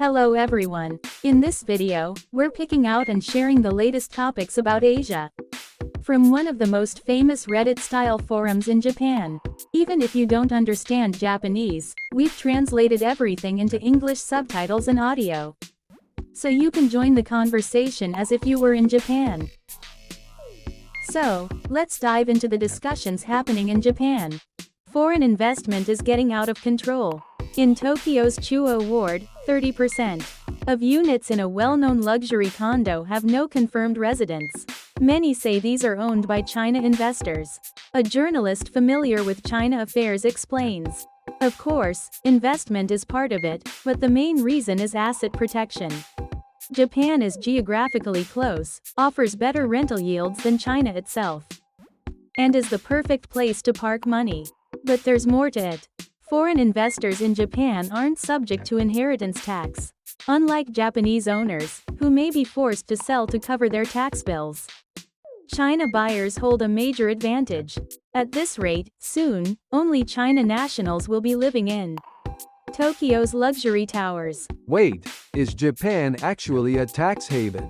Hello everyone. In this video, we're picking out and sharing the latest topics about Asia. From one of the most famous Reddit-style forums in Japan. Even if you don't understand Japanese, we've translated everything into English subtitles and audio. So you can join the conversation as if you were in Japan. So, let's dive into the discussions happening in Japan. Foreign investment is getting out of control. In Tokyo's Chuo ward, 30% of units in a well-known luxury condo have no confirmed residents. Many say these are owned by China investors. A journalist familiar with China affairs explains. Of course, investment is part of it, but the main reason is asset protection. Japan is geographically close, offers better rental yields than China itself, and is the perfect place to park money. But there's more to it. Foreign investors in Japan aren't subject to inheritance tax, unlike Japanese owners, who may be forced to sell to cover their tax bills. China buyers hold a major advantage. At this rate, soon, only China nationals will be living in Tokyo's luxury towers. Wait, is Japan actually a tax haven?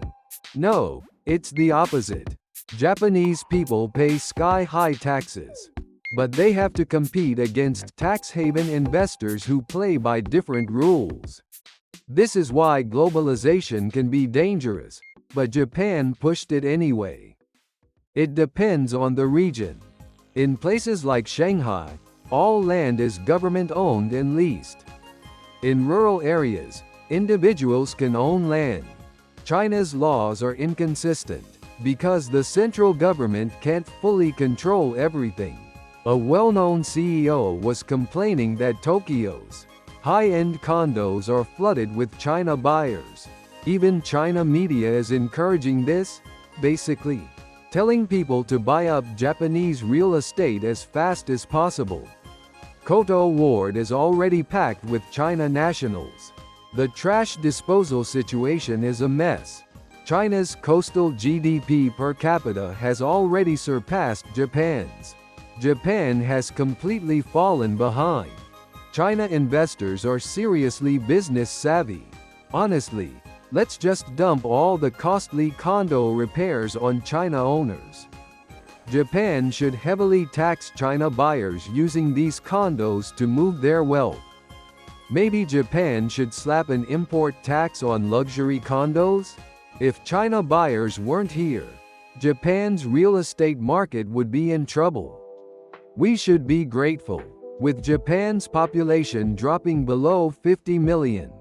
No, it's the opposite. Japanese people pay sky-high taxes, but they have to compete against tax haven investors who play by different rules. This is why globalization can be dangerous, but Japan pushed it anyway. It depends on the region. In places like Shanghai, all land is government-owned and leased. In rural areas, individuals can own land. China's laws are inconsistent because the central government can't fully control everything. A well-known CEO was complaining that Tokyo's high-end condos are flooded with China buyers. Even China media is encouraging this, basically telling people to buy up Japanese real estate as fast as possible. Koto Ward is already packed with China nationals. The trash disposal situation is a mess. China's coastal GDP per capita has already surpassed Japan's. Japan has completely fallen behind. China investors are seriously business savvy. Honestly, let's just dump all the costly condo repairs on China owners. Japan should heavily tax China buyers using these condos to move their wealth. Maybe Japan should slap an import tax on luxury condos? If China buyers weren't here, Japan's real estate market would be in trouble. We should be grateful. With Japan's population dropping below 50 million,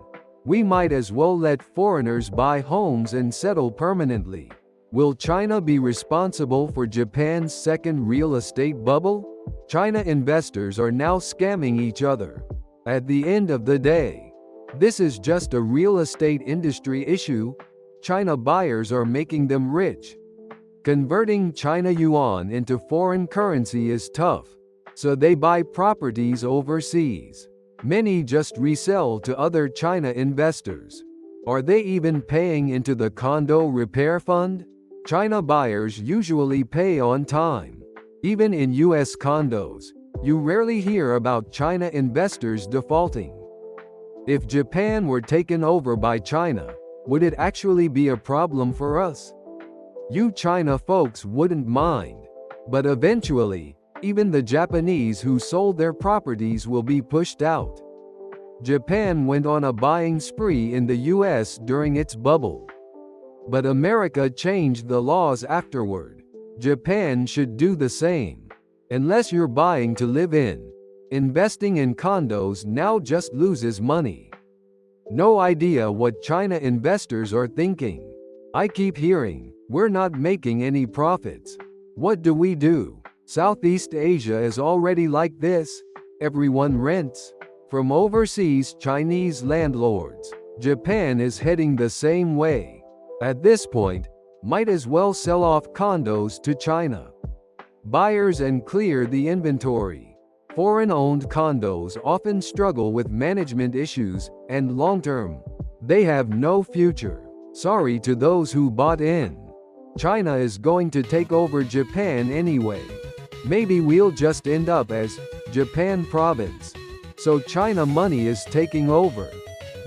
we might as well let foreigners buy homes and settle permanently. Will China be responsible for Japan's second real estate bubble? China investors are now scamming each other. At the end of the day, this is just a real estate industry issue. China buyers are making them rich. Converting China yuan into foreign currency is tough, so they buy properties overseas. Many just resell to other China investors. Are they even paying into the condo repair fund? China buyers usually pay on time. Even in US condos, you rarely hear about China investors defaulting. If Japan were taken over by China, would it actually be a problem for us? You China folks wouldn't mind. But eventually, even the Japanese who sold their properties will be pushed out. Japan went on a buying spree in the US during its bubble. But America changed the laws afterward. Japan should do the same. Unless you're buying to live in, investing in condos now just loses money. No idea what China investors are thinking. I keep hearing, we're not making any profits. What do? Southeast Asia is already like this. Everyone rents from overseas Chinese landlords. Japan is heading the same way. At this point, might as well sell off condos to China buyers and clear the inventory. Foreign-owned condos often struggle with management issues, and long-term, they have no future. Sorry to those who bought in. China is going to take over Japan anyway. Maybe we'll just end up as Japan province. So China money is taking over.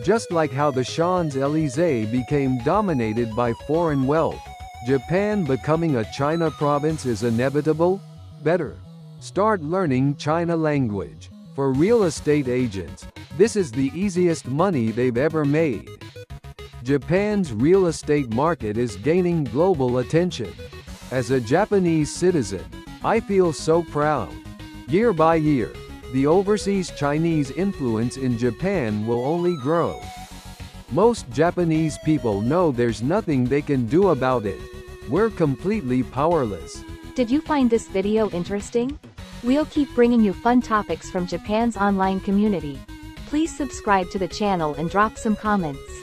Just like how the Champs-Élysées became dominated by foreign wealth, Japan becoming a China province is inevitable? Better start learning China language. For real estate agents, this is the easiest money they've ever made. Japan's real estate market is gaining global attention. As a Japanese citizen, I feel so proud. Year by year, the overseas Chinese influence in Japan will only grow. Most Japanese people know there's nothing they can do about it. We're completely powerless. Did you find this video interesting? We'll keep bringing you fun topics from Japan's online community. Please subscribe to the channel and drop some comments.